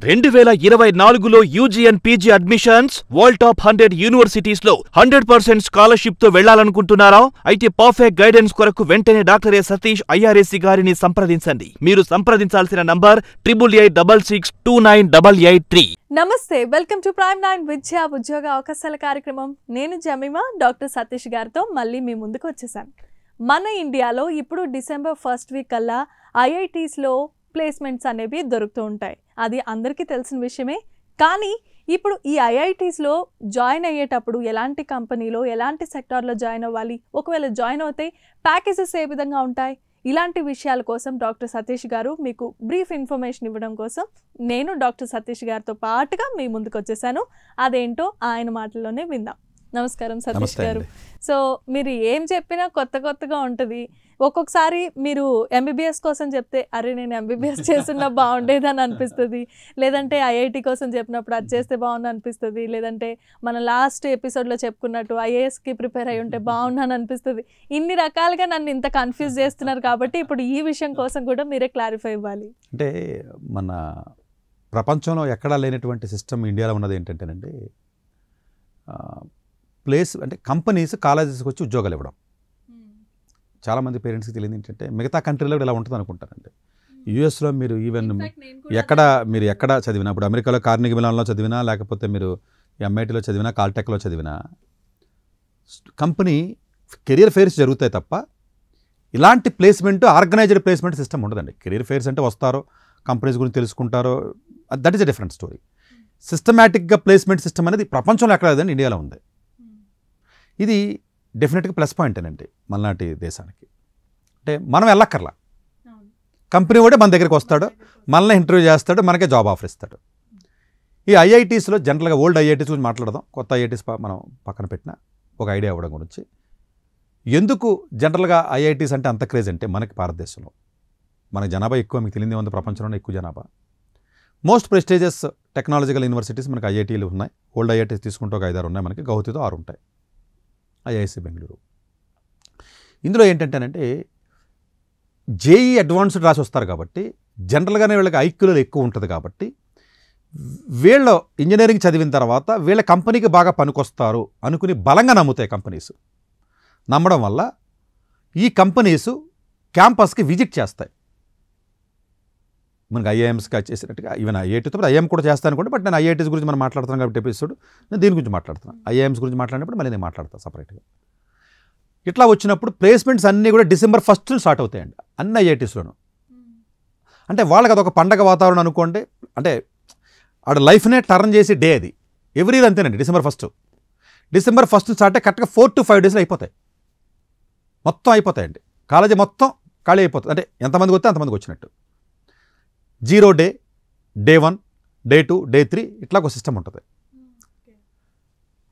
2024లో UG and PG admissions world top 100 universities లో 100% scholarship తో వెళ్లాలనుకుంటున్నారా? అయితే పర్ఫెక్ట్ గైడెన్స్ కొరకు వెంటనే డాక్టర్ ఏ సతీష్ ఐఆర్ఎస్సి గారిని సంప్రదించండి. మీరు సంప్రదించాల్సిన నంబర్ 8886698883. నమస్తే, వెల్కమ్ టు ప్రైమ్ 9 విద్యా ఉద్యోగ అవకాశాల కార్యక్రమం. నేను జమీమా డాక్టర్ సతీష్ గారితో మళ్ళీ మీ ముందుకు వచ్చేసాను. మన ఇండియాలో ఇప్పుడు డిసెంబర్ 1st వీక్ కల్లా ఐఐటీస్లో ప్లేస్మెంట్స్ అనేవి దొరుకుతూ ఉంటాయి. అది అందరికీ తెలిసిన విషయమే. కానీ ఇప్పుడు ఈ ఐఐటీస్లో జాయిన్ అయ్యేటప్పుడు ఎలాంటి కంపెనీలో ఎలాంటి సెక్టార్లో జాయిన్ అవ్వాలి, ఒకవేళ జాయిన్ అవుతే ప్యాకేజెస్ ఏ విధంగా ఉంటాయి, ఇలాంటి విషయాల కోసం డాక్టర్ సతీష్ గారు మీకు బ్రీఫ్ ఇన్ఫర్మేషన్ ఇవ్వడం కోసం నేను డాక్టర్ సతీష్ గారితో పాటుగా మీ ముందుకు వచ్చేసాను. అదేంటో ఆయన మాటల్లోనే విందాం. నమస్కారం సతీష్ గారు. సో మీరు ఏం చెప్పినా కొత్తగా ఉంటుంది. ఒక్కొక్కసారి మీరు ఎంబీబీఎస్ కోసం చెప్తే అరే నేను ఎంబీబీఎస్ చేస్తున్నా బాగుండేదని అనిపిస్తుంది, లేదంటే ఐఐటి కోసం చెప్పినప్పుడు అది చేస్తే బాగుంది అనిపిస్తుంది, లేదంటే మన లాస్ట్ ఎపిసోడ్లో చెప్పుకున్నట్టు ఐఏఎస్కి ప్రిపేర్ అయి ఉంటే బాగున్నాను అనిపిస్తుంది. ఇన్ని రకాలుగా నన్ను ఇంత కన్ఫ్యూజ్ చేస్తున్నారు కాబట్టి ఇప్పుడు ఈ విషయం కోసం కూడా మీరే క్లారిఫై ఇవ్వాలి. అంటే మన ప్రపంచంలో ఎక్కడా లేనటువంటి సిస్టమ్ ఇండియాలో ఉన్నది ఏంటంటేనండి, ప్లేస్ అంటే కంపెనీస్ కాలేజెస్కి వచ్చి ఉద్యోగాలు ఇవ్వడం. చాలామంది పేరెంట్స్కి తెలియదు ఏంటంటే మిగతా కంట్రీలో ఇలా ఉంటుంది అనుకుంటారండి. యూఎస్లో మీరు ఈవెన్ మీరు ఎక్కడ చదివినా, ఇప్పుడు అమెరికాలో కార్నెగీ మెలాన్లో చదివినా, లేకపోతే మీరు ఎంఐటీలో చదివినా, కాల్టెక్లో చదివినా కంపెనీ కెరియర్ ఫెయిర్స్ జరుగుతాయి తప్ప ఇలాంటి ప్లేస్మెంట్ ఆర్గనైజ్డ్ ప్లేస్మెంట్ సిస్టమ్ ఉండదండి. కెరియర్ ఫెయిర్స్ అంటే వస్తారో కంపెనీస్ గురించి తెలుసుకుంటారో, that is a different story. సిస్టమేటిక్గా ప్లేస్మెంట్ సిస్టమ్ అనేది ప్రపంచంలో ఎక్కడ లేదండి, ఇండియాలో ఉంది. ఇది డెఫినెట్గా ప్లస్ పాయింట్ అనండి మనలాంటి దేశానికి. అంటే మనం వెళ్ళక్కర్లా, కంపెనీ కూడా మన దగ్గరికి వస్తాడు, మనల్ని ఇంటర్వ్యూ చేస్తాడు, మనకే జాబ్ ఆఫర్ ఇస్తాడు. ఈ ఐఐటీస్లో జనరల్గా ఓల్డ్ ఐఐటీస్ గురించి మాట్లాడదాం, కొత్త ఐఐటీస్ మనం పక్కన పెట్టిన ఒక ఐడియా అవ్వడం గురించి. ఎందుకు జనరల్గా ఐఐటీస్ అంటే అంత క్రేజ్ అంటే మనకి భారతదేశంలో మన జనాభా ఎక్కువ, మీకు తెలియదే ఉంది, ప్రపంచంలోనే ఎక్కువ జనాభా. మోస్ట్ ప్రెస్టీజియస్ టెక్నాలజికల్ యూనివర్సిటీస్ మనకి ఐఐటీలు ఉన్నాయి. ఓల్డ్ ఐఐటీస్ తీసుకుంటే ఒక 5-6 ఉన్నాయి, మనకి గౌహతితో 6 ఉంటాయి, ఐఐఎస్సి బెంగళూరు. ఇందులో ఏంటంటేనంటే జేఈ అడ్వాన్స్డ్ రాసి వస్తారు కాబట్టి జనరల్గానే వీళ్ళకి ఐక్యూలో ఎక్కువ ఉంటుంది కాబట్టి వీళ్ళు ఇంజనీరింగ్ చదివిన తర్వాత వీళ్ళ కంపెనీకి బాగా పనికొస్తారు అనుకుని బలంగా నమ్ముతాయి కంపెనీస్. నమ్మడం వల్ల ఈ కంపెనీస్ క్యాంపస్కి విజిట్ చేస్తాయి. మనకి ఐఐఎమ్స్కి చేసినట్టుగా ఈవెన్ ఐఐటీతో ఐఎం కూడా చేస్తాను అనుకోండి, బట్ నేను ఐఐటీస్ గురించి మనం మాట్లాడుతున్నాను కాబట్టి ఎపిసోడ్ నేను దీని గురించి మాట్లాడుతున్నాను. ఐఐఎమ్స్ గురించి మాట్లాడినప్పుడు మళ్ళీ నేను మాట్లాడతాను సపరేట్గా. ఇట్లా వచ్చినప్పుడు ప్లేస్మెంట్స్ అన్నీ కూడా డిసెంబర్ 1st స్టార్ట్ అవుతాయండి అన్ని ఐఐటీస్లోనూ. అంటే వాళ్ళకి అదొక పండగ వాతావరణం అనుకోండి. అంటే ఆడ లైఫ్నే టర్న్ చేసి డే అది. ఎవ్రీ ఇయర్ అంతేనండి. డిసెంబర్ 1 స్టార్ట్ అయ్యి కరెక్ట్గా 4 to 5 డేస్లో అయిపోతాయి, మొత్తం అయిపోతాయండి. కాలేజీ మొత్తం ఖాళీ అయిపోతుంది. అంటే ఎంతమందికి వస్తే అంతమందికి వచ్చినట్టు. 0 డే, డే 1, డే 2, డే 3 ఇట్లా ఒక సిస్టమ్ ఉంటుంది.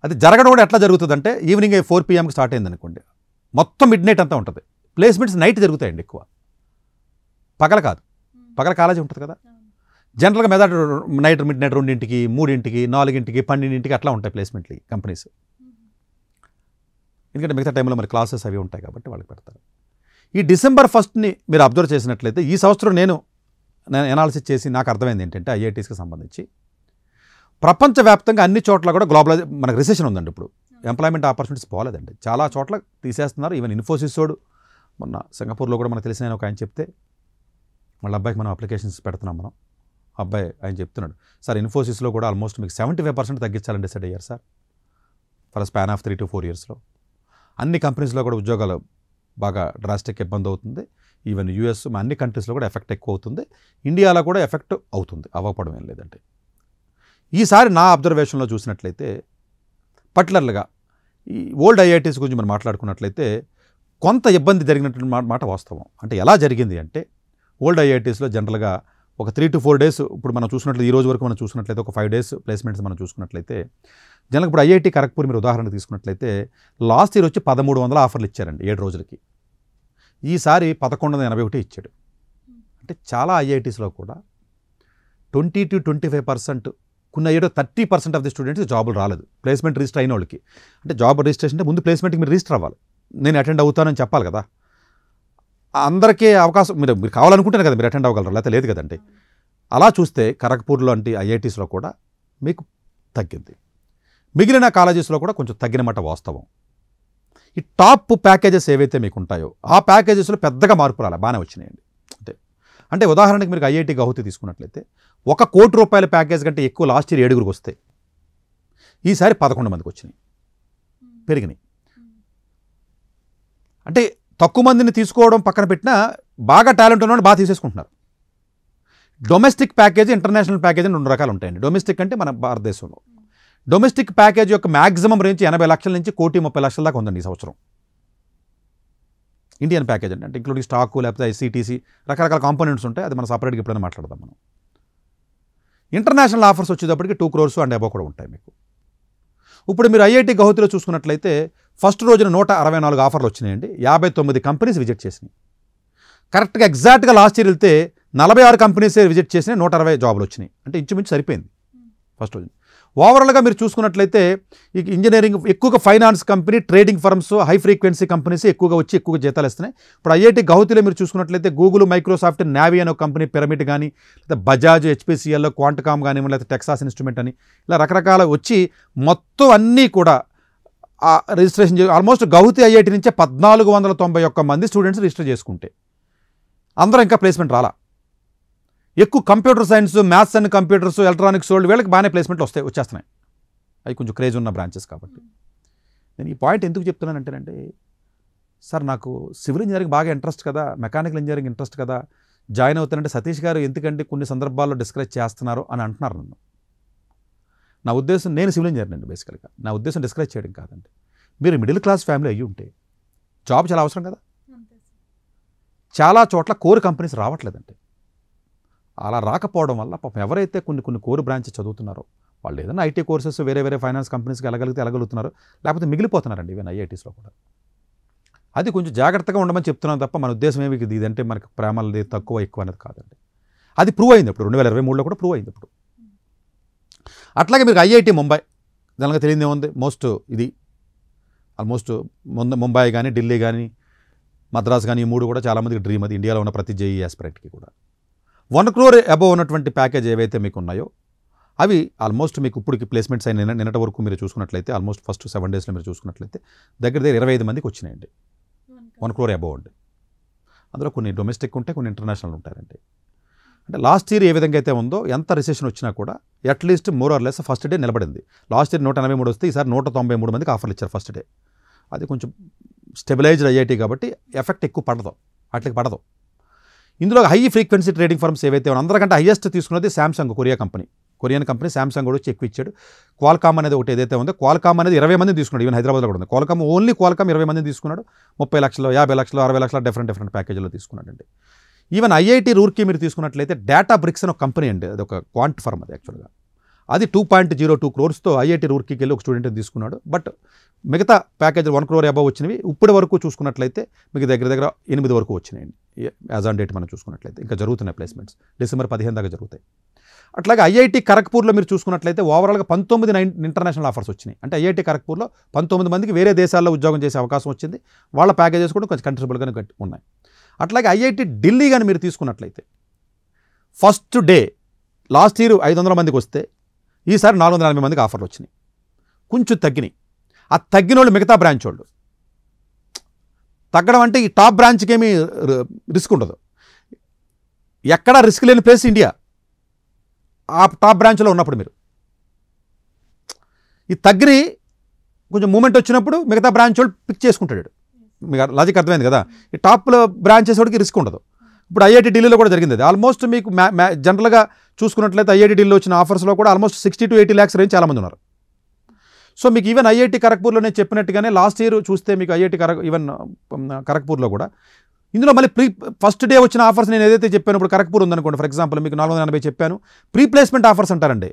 అది జరగడం కూడా ఎట్లా జరుగుతుందంటే ఈవినింగ్ 4 PM స్టార్ట్ అయింది అనుకోండి, మొత్తం మిడ్ నైట్ అంతా ఉంటుంది. ప్లేస్మెంట్స్ నైట్ జరుగుతాయండి ఎక్కువ, పగల కాదు. పగల కాలేజీ ఉంటుంది కదా. జనరల్గా మెదడు నైట్ మిడ్ నైట్ 2ంటికి, 3ంటికి, 4ంటికి, 12ంటికి అట్లా ఉంటాయి ప్లేస్మెంట్లు కంపెనీస్. ఎందుకంటే మిగతా టైంలో మరి క్లాసెస్ అవి ఉంటాయి కాబట్టి వాళ్ళకి పెడతారు. ఈ డిసెంబర్ 1ని మీరు అబ్జర్వ్ చేసినట్లయితే ఈ సంవత్సరం నేను ఎనాలిసిస్ చేసి నాకు అర్థమైంది ఏంటంటే ఐఐటీస్కి సంబంధించి ప్రపంచవ్యాప్తంగా అన్ని చోట్ల కూడా గ్లోబలైజ్ మనకు రిసెషన్ ఉందండి. ఇప్పుడు ఎంప్లాయ్మెంట్ ఆపర్చునిటీస్ పోలేదండి, చాలా చోట్ల తీసేస్తున్నారు. ఈవెన్ ఇన్ఫోసిస్ వాడు మొన్న సింగపూర్లో కూడా మనకు తెలిసిన ఒక ఆయన చెప్తే, వాళ్ళ అబ్బాయికి మనం అప్లికేషన్స్ పెడుతున్నాం. అబ్బాయి ఆయన చెప్తున్నాడు, సార్ ఇన్ఫోసిస్లో కూడా ఆల్మోస్ట్ మీకు 75% తగ్గించాలని డిసైడ్ అయ్యారు sir for span of 3 to 4 yearsలో. అన్ని కంపెనీస్లో కూడా ఉద్యోగాలు బాగా డ్రాస్టిక్ ఇబ్బంది అవుతుంది. ఈవెన్ యూఎస్ అన్ని కంట్రీస్లో కూడా ఎఫెక్ట్ ఎక్కువ అవుతుంది, ఇండియాలో కూడా ఎఫెక్ట్ అవుతుంది, అవ్వకపోవడం ఏం లేదంటే. ఈసారి నా అబ్జర్వేషన్లో చూసినట్లయితే పర్టికులర్గా ఈ ఓల్డ్ ఐఐటీస్ గురించి మనం మాట్లాడుకున్నట్లయితే కొంత ఇబ్బంది జరిగినట్టు మాట వాస్తవం. అంటే ఎలా జరిగింది అంటే ఓల్డ్ ఐఐటీస్లో జనరల్గా ఒక 3 to 4 days, ఇప్పుడు మనం చూసినట్లయితే ఈ రోజు వరకు మనం చూసినట్లయితే ఒక 5 days ప్లేస్మెంట్స్ మనం చూసుకున్నట్లయితే జనరల్గా ఇప్పుడు ఐఐటి ఖరగ్పూర్ మీరు ఉదాహరణ తీసుకున్నట్లయితే లాస్ట్ ఇయర్ వచ్చి 1300 ఆఫర్లు ఇచ్చారండి 7 రోజులకి. ఈసారి 1181 ఇచ్చాడు. అంటే చాలా ఐఐటీస్లో కూడా 20 to 25%, కొన్ని ఏదో 30% ఆఫ్ ది స్టూడెంట్స్ జాబులు రాలేదు ప్లేస్మెంట్ రిజిస్టర్ అయిన వాళ్ళకి. అంటే జాబ్ రిజిస్ట్రేషన్ అంటే ముందు ప్లేస్మెంట్కి మీరు రిజిస్టర్ అవ్వాలి, నేను అటెండ్ అవుతానని చెప్పాలి కదా. అందరికీ అవకాశం మీరు కావాలనుకుంటేనే కదా మీరు అటెండ్ అవ్వగలరు, లేకపోతే లేదు కదండి. అలా చూస్తే ఖరగ్పూర్ లాంటి ఐఐటీస్లో కూడా మీకు తగ్గింది. మిగిలిన కాలేజెస్లో కూడా కొంచెం తగ్గినమాట వాస్తవం. ఈ టాప్ ప్యాకేజెస్ ఏవైతే మీకు ఉంటాయో ఆ ప్యాకేజెస్లో పెద్దగా మార్పు రాలే, బాగానే వచ్చినాయండి. అంటే ఉదాహరణకి మీరు ఐఐటి గౌహతి తీసుకున్నట్లయితే 1 కోటి రూపాయల ప్యాకేజ్ కంటే ఎక్కువ లాస్ట్ ఇయర్ 7 వస్తే ఈసారి 11 మందికి వచ్చినాయి, పెరిగినాయి. అంటే తక్కువ మందిని తీసుకోవడం పక్కన పెట్టినా బాగా టాలెంట్ ఉన్నవాడు బాగా తీసేసుకుంటున్నారు. డొమెస్టిక్ ప్యాకేజ్, ఇంటర్నేషనల్ ప్యాకేజ్ అని 2 రకాలు ఉంటాయండి. డొమెస్టిక్ అంటే మన భారతదేశంలో డొమెస్టిక్ ప్యాకేజ్ యొక్క మ్యాక్సిమం రేంజ్ 80 లక్షల నుంచి 1,30,00,000 దాకా ఉందండి ఈ సంవత్సరం. ఇండియన్ ప్యాకేజ్ అంటే ఇంక్లూడింగ్ స్టాకు లేకపోతే ఐసీటీసీ రకరకాల కాంపోనెంట్స్ ఉంటాయి, అది మనం సపరేట్గా ఎప్పుడైనా మాట్లాడదాం మనం. ఇంటర్నేషనల్ ఆఫర్స్ వచ్చేటప్పటికి 2 crores అండ్ అబోవ్ కూడా ఉంటాయి మీకు. ఇప్పుడు మీరు ఐఐటి గౌహతిలో చూసుకున్నట్లయితే ఫస్ట్ రోజున 164 ఆఫర్లు వచ్చినాయండి, 59 కంపెనీస్ విజిట్ చేసినాయి. కరెక్ట్గా ఎగ్జాక్ట్గా లాస్ట్ ఇయర్ వెళ్తే 46 కంపెనీసే విజిట్ చేసినాయి, 160 జాబులు వచ్చినాయి. అంటే ఇంచుమించు సరిపోయింది ఫస్ట్ రోజు. ఓవరాల్గా మీరు చూసుకున్నట్లయితే ఈ ఇంజనీరింగ్ ఎక్కువగా finance company, trading firms, high frequency companies ఎక్కువగా వచ్చి ఎక్కువగా జీతాలు ఇస్తున్నాయి. ఇప్పుడు ఐఐటి గౌహతిలో మీరు చూసుకున్నట్లయితే గూగుల్, మైక్రోసాఫ్ట్, నావీ అనే ఒక కంపెనీ, పిరమిడ్ కానీ, లేదా బజాజ్, హెచ్పిసిఎల్, క్వాంటకామ్ కానీ, లేదా టెక్సాస్ ఇన్స్ట్రుమెంట్ అని ఇలా రకరకాల వచ్చి మొత్తం అన్నీ కూడా రిజిస్ట్రేషన్ ఆల్మోస్ట్ గౌహతి ఐఐటి నుంచే 1491 మంది స్టూడెంట్స్ రిజిస్టర్ చేసుకుంటే అందరూ ఇంకా ప్లేస్మెంట్ రాలా. ఎక్కువ computer science, maths and computers, electronics వాళ్ళు వీళ్ళకి బాగానే ప్లేస్మెంట్లు వచ్చేస్తున్నాయి. అవి కొంచెం క్రేజ్ ఉన్న బ్రాంచెస్ కాబట్టి. నేను ఈ పాయింట్ ఎందుకు చెప్తున్నానంటేనంటే, సార్ నాకు సివిల్ ఇంజనీరింగ్ బాగా ఇంట్రెస్ట్ కదా, మెకానికల్ ఇంజనీరింగ్ ఇంట్రెస్ట్ కదా, జాయిన్ అవుతానంటే సతీష్ గారు ఎందుకంటే కొన్ని సందర్భాల్లో డిస్కరేజ్ చేస్తున్నారు అని అంటున్నారు నన్ను. నా ఉద్దేశం, నేను సివిల్ ఇంజనీర్ అండి బేసికల్గా, నా ఉద్దేశం డిస్కరేజ్ చేయడం కాదండి. మీరు మిడిల్ క్లాస్ ఫ్యామిలీ అయ్యి ఉంటే జాబ్ చాలా అవసరం కదా. చాలా చోట్ల కోర్ కంపెనీస్ రావట్లేదండి. అలా రాకపోవడం వల్ల పాపం ఎవరైతే కొన్ని కోర్ బ్రాంచెస్ చదువుతున్నారో వాళ్ళు ఏదైనా ఐటీ కోర్సెస్ వేరే ఫైనాన్స్ కంపెనీస్కి వెళ్ళగలుగుతున్నారు, లేకపోతే మిగిలిపోతున్నారండి ఈవెన్ ఐఐటీస్లో కూడా. అది కొంచెం జాగ్రత్తగా ఉండమని చెప్తున్నాను తప్ప మన ఉద్దేశం ఏమి ఇదంటే మనకి ప్రేమలది తక్కువ ఎక్కువ అనేది కాదండి. అది ప్రూవ్ అయింది ఇప్పుడు 2023లో కూడా ప్రూవ్ అయింది ఇప్పుడు. అట్లాగే మీకు ఐఐటి ముంబై దానిగా తెలియదు ఏముంది, ఇది ఆల్మోస్ట్ ముంబై కానీ, ఢిల్లీ కానీ, మద్రాస్ కానీ, ఈ 3 కూడా చాలామందికి డ్రీమ్. అది ఇండియాలో ఉన్న ప్రతి జేఈ ఆస్పిరెంట్కి కూడా 1 crore అబోవ్ ఉన్నటువంటి ప్యాకేజ్ ఏవైతే మీకు ఉన్నాయో అవి ఆల్మోస్ట్ మీకు ఇప్పటికి ప్లేస్మెంట్స్ అయిన నిన్నటి వరకు మీరు చూసుకున్నట్లయితే ఆల్మోస్ట్ ఫస్ట్ 7 daysలో మీరు చూసుకున్నట్లయితే దగ్గర 25 మందికి వచ్చినాయండి 1 crore అబోవ్ అండి. అందులో కొన్ని డొమెస్టిక్ ఉంటాయి, కొన్ని ఇంటర్నేషనల్ ఉంటాయండి. అంటే లాస్ట్ ఇయర్ ఏ విధంగా అయితే ఉందో ఎంత రిసెషన్ వచ్చినా కూడా at least more or less first day నిలబడింది. లాస్ట్ ఇయర్ 183 వస్తే ఈసారి 193 మందికి ఆఫర్లు ఇచ్చారు ఫస్ట్ డే. అది కొంచెం స్టెబిలైజ్డ్ ఐఐటి కాబట్టి ఎఫెక్ట్ ఎక్కువ పడదు, వాటికి పడదు. ఇందులో హై ఫ్రీక్వెన్సీ ట్రేడింగ్ ఫర్మ్స్ ఏవైతే ఉన్నాయో అందరికంటే హైయెస్ట్ తీసుకున్నది శాంసంగ్, కొరియన్ కంపెనీ శాంసంగ్ కూడా వచ్చి ఎక్కువ ఇచ్చాడు. క్వాల్కామ్ అనేది ఒకటి ఏదైతే ఉందో, క్వాల్కామ్ అనేది 20 మందిని తీసుకున్నాడు. ఈవెన్ హైదరాబాద్లో కూడా ఉంది క్వాల్కామ్, ఓన్లీ క్వాల్కామ్ 20 మందిని తీసుకున్నాడు. 30 లక్షలు, 50 లక్షలు, 60 లక్షల డిఫరెంట్ ప్యాకేజీలో తీసుకున్నాడండి. ఈవెన్ ఐఐటి రూర్కీ మీరు తీసుకున్నట్లయితే డేటా బ్రిక్స్ అని ఒక కంపెనీ అండి, అది ఒక క్వాంట్ ఫర్మ్. అది యాక్చువల్గా అది 2.02 crores ఐఐటి రూర్కీకి వెళ్ళి ఒక స్టూడెంట్ని తీసుకున్నాడు. బట్ మిగతా ప్యాకేజ్ 1 crore అబవ్ వచ్చినవి ఇప్పటి వరకు చూసుకున్నట్లయితే మీకు దగ్గర 8 వరకు వచ్చినాయండి యాజ్ ఆన్ డేట్ మనం చూసుకున్నట్లయితే. ఇంకా జరుగుతున్నాయి ప్లేస్మెంట్స్, డిసెంబర్ 15 దాకా జరుగుతాయి. అట్లాగే ఐఐటి ఖరగ్పూర్లో మీరు చూసుకున్నట్లయితే ఓవరాల్గా 19 ఇంటర్నేషనల్ ఆఫర్స్ వచ్చినాయి. అంటే ఐఐటి ఖరగ్పూర్లో 19 మందికి వేరే దేశాల్లో ఉద్యోగం చేసే అవకాశం వచ్చింది. వాళ్ళ ప్యాకేజెస్ కూడా కొంచెం కంట్రిబ్యూటబుల్గానే ఉన్నాయి. అట్లాగే ఐఐటి ఢిల్లీ కానీ మీరు తీసుకున్నట్లయితే ఫస్ట్ డే లాస్ట్ ఇయర్ 500 మందికి వస్తే ఈసారి 480 మందికి ఆఫర్లు వచ్చినాయి, కొంచెం తగ్గినాయి. ఆ తగ్గిన వాళ్ళు మిగతా బ్రాంచ్ వాళ్ళు. తగ్గడం అంటే ఈ టాప్ బ్రాంచ్కి ఏమీ రిస్క్ ఉండదు. ఎక్కడా రిస్క్ లేని ప్లేస్ ఇండియా, ఆ టాప్ బ్రాంచ్లో ఉన్నప్పుడు మీరు ఈ తగ్గిని కొంచెం మూమెంట్ వచ్చినప్పుడు మిగతా బ్రాంచ్ వాళ్ళు పిక్ చేసుకుంటాడు. మీకు లాజిక్ అర్థమైంది కదా. ఈ టాప్లో బ్రాంచెస్ వాడికి రిస్క్ ఉండదు. ఇప్పుడు ఐఐటి ఢిల్లీలో కూడా జరిగింది అది. ఆల్మోస్ట్ మీకు జనరల్గా చూసుకున్నట్లయితే ఐఐటి ఢిల్లీలో వచ్చిన ఆఫర్స్లో కూడా ఆల్మోస్ట్ 60 to 80 lakhs రేంజ్ చాలామంది ఉన్నారు. సో మీకు ఈవెన్ ఐఐటి ఖరగ్పూర్లో నేను చెప్పినట్టుగానే లాస్ట్ ఇయర్ చూస్తే మీకు ఐఐటి ఈవెన్ ఖరగ్పూర్లో కూడా ఇందులో మళ్ళీ ఫస్ట్ డే వచ్చిన ఆఫర్స్ నేను ఏదైతే చెప్పాను, ఇప్పుడు ఖరగ్పూర్ ఉందనుకోండి ఫర్ ఎగ్జాంపుల్, మీకు 480 చెప్పాను. ప్రీ ప్లేస్మెంట్ ఆఫర్స్ అంటారండి.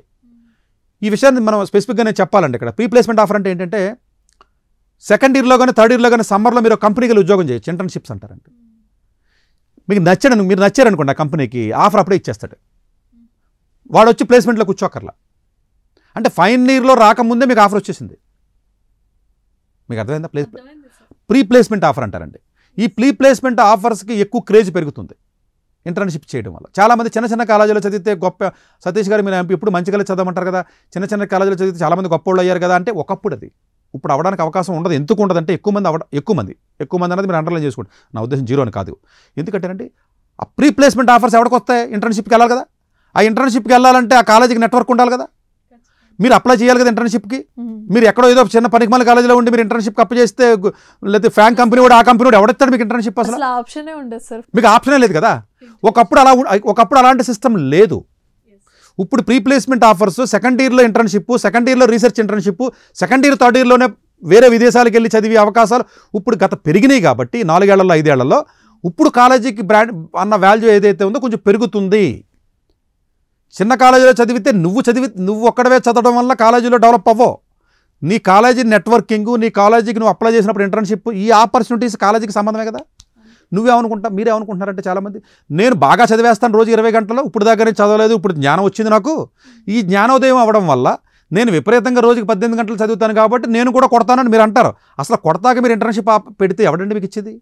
ఈ విషయాన్ని మనం స్పెసిఫిక్గా నేను చెప్పాలండి. ఇక్కడ ప్రీ ప్లేస్మెంట్ ఆఫర్ అంటే ఏంటంటే సెకండ్ ఇయర్లో కానీ థర్డ్ ఇయర్లో కానీ సమ్మర్లో మీరు కంపెనీకి వెళ్ళి ఉద్యోగం చేయొచ్చు, ఇంటర్న్షిప్స్ అంటారండి. మీరు నచ్చారనుకోండి ఆ కంపెనీకి ఆఫర్ అప్పుడే ఇచ్చేస్తాడు. వాడు వచ్చి ప్లేస్మెంట్లో కూర్చోకర్లా. అంటే ఫైనల్ ఇయర్లో రాకముందే మీకు ఆఫర్ వచ్చేసింది. మీకు అర్థమైందా? ప్రీ ప్లేస్మెంట్ ఆఫర్ అంటారండి. ఈ ప్రీ ప్లేస్మెంట్ ఆఫర్స్కి ఎక్కువ క్రేజ్ పెరుగుతుంది. ఇంటర్న్షిప్ చేయడం వల్ల. చాలామంది చిన్న చిన్న కాలేజీలో చదివితే గొప్ప, సతీష్ గారు మీరు ఇప్పుడు మంచి కాలేజ్ చదవమంటారు కదా, చిన్న చిన్న కాలేజీలో చదివితే చాలామంది గొప్ప వాళ్ళు అయ్యారు కదా అంటే ఒకప్పుడు అది. ఇప్పుడు అవ్వడానికి అవకాశం ఉండదు. ఎందుకు ఉండదు అంటే ఎక్కువ మంది అనేది మీరు అండర్లైన్ చేసుకోండి. నా ఉద్దేశం జీరో అని కాదు. ఎందుకంటేనండి ఆ ప్రీ ప్లేస్మెంట్ ఆఫర్స్ ఎవరికి వస్తాయి? ఇంటర్న్షిప్కి వెళ్ళాలి కదా. ఆ ఇంటర్న్షిప్కి వెళ్ళాలంటే ఆ కాలేజీకి నెట్వర్క్ ఉండాలి కదా. మీరు అప్లై చేయాలి కదా ఇంటర్న్షిప్కి. మీరు ఎక్కడో ఏదో చిన్న పనికిమాల కాలేజీలో ఉండి మీరు ఇంటర్న్షిప్కి అప్లై చేస్తే లేకపోతే ఫ్యాంక్ కంపెనీ కూడా ఆ కంపెనీ కూడా ఎవడెత్తాడు మీకు ఇంటర్న్షిప్? అసలు ఆప్షనే ఉండదు సార్. మీకు ఆప్షనే లేదు కదా. ఒకప్పుడు అలాంటి సిస్టమ్ లేదు. ఇప్పుడు ప్రీ ప్లేస్మెంట్ ఆఫర్స్, సెకండ్ ఇయర్లో ఇంటర్న్షిప్, సెకండ్ ఇయర్లో research internship, second year third ఇయర్లోనే వేరే విదేశాలకు వెళ్ళి చదివే అవకాశాలు ఇప్పుడు పెరిగినాయి కాబట్టి 4 ఏళ్లలో 5 ఏళ్లలో ఇప్పుడు కాలేజీకి బ్రాండ్ అన్న వాల్యూ ఏదైతే ఉందో కొంచెం పెరుగుతుంది. చిన్న కాలేజీలో చదివితే నువ్వు ఒక్కడవే చదవడం వల్ల కాలేజీలో డెవలప్ అవ్వవు. నీ కాలేజీ నెట్వర్కింగ్, నీ కాలేజీకి నువ్వు అప్లై చేసినప్పుడు ఇంటర్న్షిప్, ఈ ఆపర్చునిటీస్ కాలేజీకి సంబంధమే కదా. మీరేమనుకుంటారంటే చాలామంది నేను బాగా చదివేస్తాను రోజు 20 గంటలు, ఇప్పుడు దాకా నేను చదవలేదు, ఇప్పుడు జ్ఞానం వచ్చింది నాకు. ఈ జ్ఞానోదయం అవ్వడం వల్ల నేను విపరీతంగా రోజుకి 18 గంటలు చదువుతాను కాబట్టి నేను కూడా కొడతానని మీరు అంటారు. అసలు కొడతాక మీరు ఇంటర్న్షిప్ పెడితే ఎవడండి మీకు ఇచ్చేది?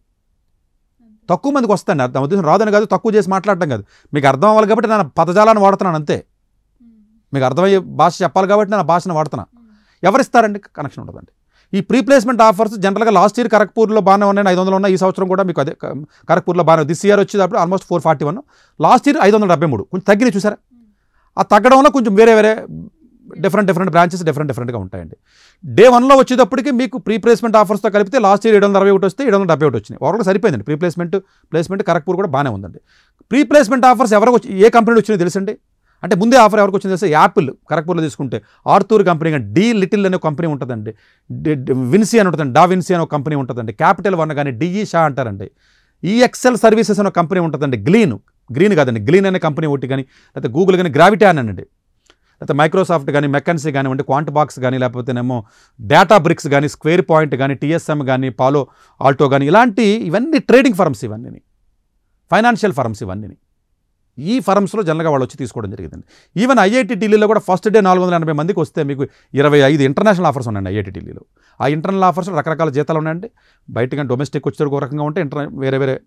తక్కువ మందికి వస్తాను. నా ఉద్దేశం రాదని కాదు, తక్కువ చేసి మాట్లాడటం కాదు, మీకు అర్థం అవ్వాలి కాబట్టి నేను పదజాలాన్ని వాడుతున్నాను అంతే. మీకు అర్థమయ్యే భాష చెప్పాలి కాబట్టి నేను ఆ భాషను వాడుతున్నా. ఎవరిస్తారండి? కనెక్షన్ ఉండదండి. ఈ ప్రీ ప్లేస్మెంట్ ఆఫర్స్ జనరల్గా లాస్ట్ ఇయర్ ఖరగ్పూర్లో బాగానే ఉన్నాయి, 500 ఉన్నాయి. ఈ సంవత్సరం కూడా మీకు అదే ఖరగ్పూర్లో బాగానే, దిస్ ఇయర్ వచ్చేటప్పుడు ఆల్మోస్ట్ 441, లాస్ట్ ఇయర్ 573, కొంచెం తగ్గినాయి చూసారా. ఆ తగ్గడం వల్ల కొంచెం వేరే డిఫరెంట్ బ్రాంచెస్ డిఫరెంట్గా ఉంటాయండి. డే 1లో వచ్చేటప్పటికి మీకు ప్రీ ప్లేస్మెంట్ ఆఫర్స్తో కలిపితే లాస్ట్ ఇయర్ 761 వస్తే 771 వచ్చినాయి. ఒకరికి సరిపోయిందండి. ప్లేస్మెంట్ ఖరగ్పూర్ కూడా బాగానే ఉందండి. ప్రీ ప్లేస్మెంట్ ఆఫర్స్ ఎవరికి వచ్చి ఏ కంపెనీలు వచ్చినాయో తెలుసండి. అంటే ముందే ఆఫర్ ఎవరికి వచ్చింది తెలుసా? యాపిల్ ఖరగ్పూర్లో తీసుకుంటే ఆర్థూర్ కంపెనీ, డి లిటిల్ అనే కంపెనీ ఉంటుందండి, విన్సీ అని ఉంటుందండి, డా విన్సీ అనే ఒక కంపెనీ ఉంటుందండి, క్యాపిటల్ వన్ కానీ డిఈ షా అంటారండి, ఈఎక్సెల్ సర్వీసెస్ అనే కంపెనీ ఉంటుందండి, గ్రీన్ కాదండి, గ్లీన్ అనే కంపెనీ ఒకటి కానీ, లేకపోతే గూగుల్ కానీ, గ్రావిటీ అనండి, లేకపోతే మైక్రోసాఫ్ట్ కానీ, మెకన్సీ కానివ్వండి, క్వాంట్ బాక్స్ కానీ, లేకపోతేనేమో డేటా బ్రిక్స్ కానీ, స్క్వేర్ పాయింట్ కానీ, టీఎస్ఎం కానీ, పాలో ఆల్టో కానీ, ఇవన్నీ ట్రేడింగ్ ఫర్మ్స్, ఇవన్నీ ఫైనాన్షియల్ ఫర్మ్స్. ఈ ఫర్మ్స్లో జనరల్గా వాళ్ళు వచ్చి తీసుకోవడం జరిగిందండి. ఈవెన్ ఐఐటి ఢిల్లీలో కూడా ఫస్ట్ డే 480 మందికి వస్తే మీకు 25 ఇంటర్నేషనల్ ఆఫర్స్ ఉన్నాయండి ఐఐటి ఢిల్లీలో. ఆ ఇంటర్నల్ ఆఫర్స్ రకరకాల జీతాలు ఉన్నాయండి. బయటగా డొమెస్టిక్ వచ్చేటప్పుడు ఒక రకంగా ఉంటే వేరే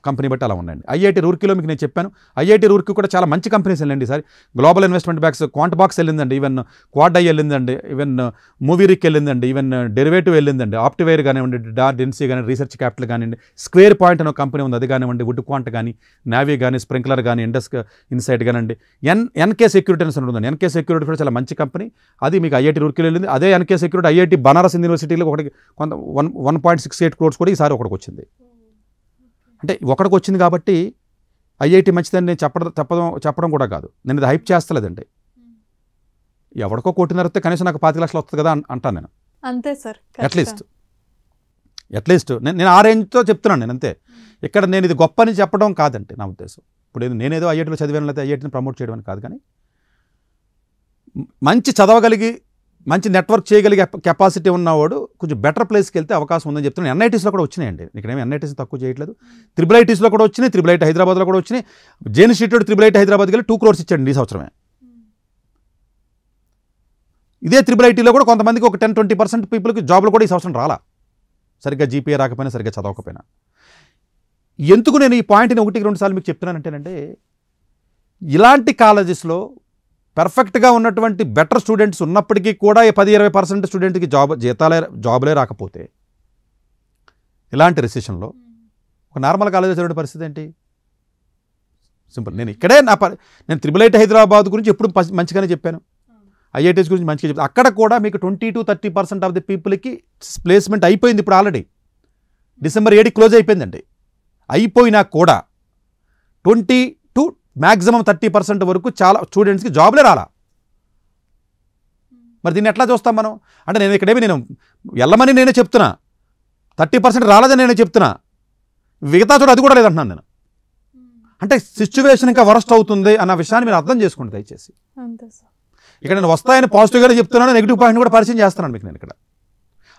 కంపెనీ బట్టి అలా ఉన్నాయండి. ఐఐటి రూర్కీలో మీకు నేను చెప్పాను, ఐఐటి రూర్కీ కూడా చాలా మంచి కంపెనీస్ వెళ్ళండి. Sir global investment banks, quant box వెళ్ళిందండి, ఈవెన్ క్వాడ్ ఐ వెళ్ళిందండి, ఈవెన్ మూవీరిక్ వెళ్ళిందండి, ఈవెన్ డెరివేటివ్ వెళ్ళిందండి, ఆప్టివేర్ కానివ్వండి, డెన్సీ కానీ, రీసెర్చ్ క్యాపిటల్ కానివ్వండి, స్క్వేర్ పాయింట్ అనే కంపెనీ ఉంది అది కానివ్వండి, వుడ్ క్వాంట్ కానీ, నావీ కానీ, స్ప్రింక్లర్ కానీ, ఇండస్ ఇన్సైట్ కానివ్వండి, ఎన్కే సెక్యూరిటీ అని ఉంటుందండి. ఎన్కే సెక్యూరిటీ కూడా చాలా మంచి కంపెనీ, అది మీకు ఐఐటి రూర్కీలో వెళ్ళింది. అదే ఎన్కే సెక్యూరిటీ ఐఐటి బనారస్ యూనివర్సిటీలో ఒకటి 1.68 crores కూడా ఈసారి ఒకటికి వచ్చింది. అంటే ఒకటికి వచ్చింది కాబట్టి ఐఐటి మంచిదని నేను చెప్పడం కూడా కాదు, నేను ఇది హైప్ చేస్తలేదండి. ఎవరికో కోటిన్నర కనీసం నాకు 25 లక్షలు వస్తుంది కదా అంటాను నేను, అంతే సార్. అట్లీస్ట్ నేను ఆ రేంజ్తో చెప్తున్నాను నేను అంతే. ఇక్కడ నేను ఇది గొప్ప అని చెప్పడం కాదండి నా ఉద్దేశం. ఇప్పుడు నేనేదో ఐఐటిలో చదివాను లేకపోతే ఐఐటిని ప్రమోట్ చేయడం కాదు, కానీ మంచి చదవగలిగి మంచి నెట్వర్క్ చేయగలిగే కెపాసిటీ ఉన్నవాడు కొంచెం బెటర్ ప్లేస్కి వెళ్తే అవకాశం ఉందని చెప్తున్నాను. ఎన్ఐటీస్లో కూడా వచ్చినాయండి, ఇక్కడేమి ఎన్ఐటీస్ తక్కువ చేయట్లేదు. త్రిబుల్ ఐటీస్లో కూడా వచ్చినాయి, త్రిబుల్ ఐటీ హైదరాబాద్లో కూడా వచ్చినాయి. జైన్ ఇన్స్టిట్యూట్ త్రిబుల్ ఐటీ హైదరాబాద్కి వెళ్ళి 2 crores ఇచ్చాడు ఈ సంవత్సరమే. ఇదే త్రిబుల్ ఐటీలో కూడా కొంతమందికి ఒక 10-20% పీపుల్కి జాబ్లు కూడా ఈ సంవత్సరం రాలా, సరిగ్గా జీపీఏ రాకపోయినా, సరిగ్గా చదవకపోయినా. ఎందుకు నేను ఈ పాయింట్ని 1-2 సార్లు మీకు చెప్తున్నానంటేనంటే, ఇలాంటి కాలేజెస్లో పర్ఫెక్ట్గా ఉన్నటువంటి బెటర్ స్టూడెంట్స్ ఉన్నప్పటికీ కూడా 10-20% స్టూడెంట్కి జాబులే రాకపోతే ఇలాంటి రిసెషన్లో ఒక నార్మల్ కాలేజీలో చదివే పరిస్థితి ఏంటి? సింపుల్. నేను ఇక్కడే నేను త్రిబుల్ ఐటీ హైదరాబాద్ గురించి ఎప్పుడు మంచిగానే చెప్పాను, ఐఐటీస్ గురించి మంచిగా చెప్పాను. అక్కడ కూడా మీకు 20-30% ఆఫ్ ది పీపుల్కి ప్లేస్మెంట్ అయిపోయింది. ఇప్పుడు ఆల్రెడీ December 7 క్లోజ్ అయిపోయిందండి. అయిపోయినా కూడా 20 to మ్యాక్సిమం 30% వరకు చాలా స్టూడెంట్స్కి జాబ్లే రాలా. మరి దీన్ని ఎట్లా చూస్తాం మనం? అంటే నేను ఇక్కడేమి నేను వెళ్ళమని నేనే చెప్తున్నా, 30% రాలేదని నేనే చెప్తున్నా, మిగతా చోట అది కూడా లేదంటున్నాను నేను. అంటే సిచ్యువేషన్ ఇంకా వరస్ట్ అవుతుంది అన్న విషయాన్ని మీరు అర్థం చేసుకోండి దయచేసి. ఇక్కడ నేను వస్తాయని పాజిటివ్గానే చెప్తున్నాను, నెగిటివ్ పాయింట్ కూడా పరిచయం చేస్తున్నాను మీకు నేను ఇక్కడ.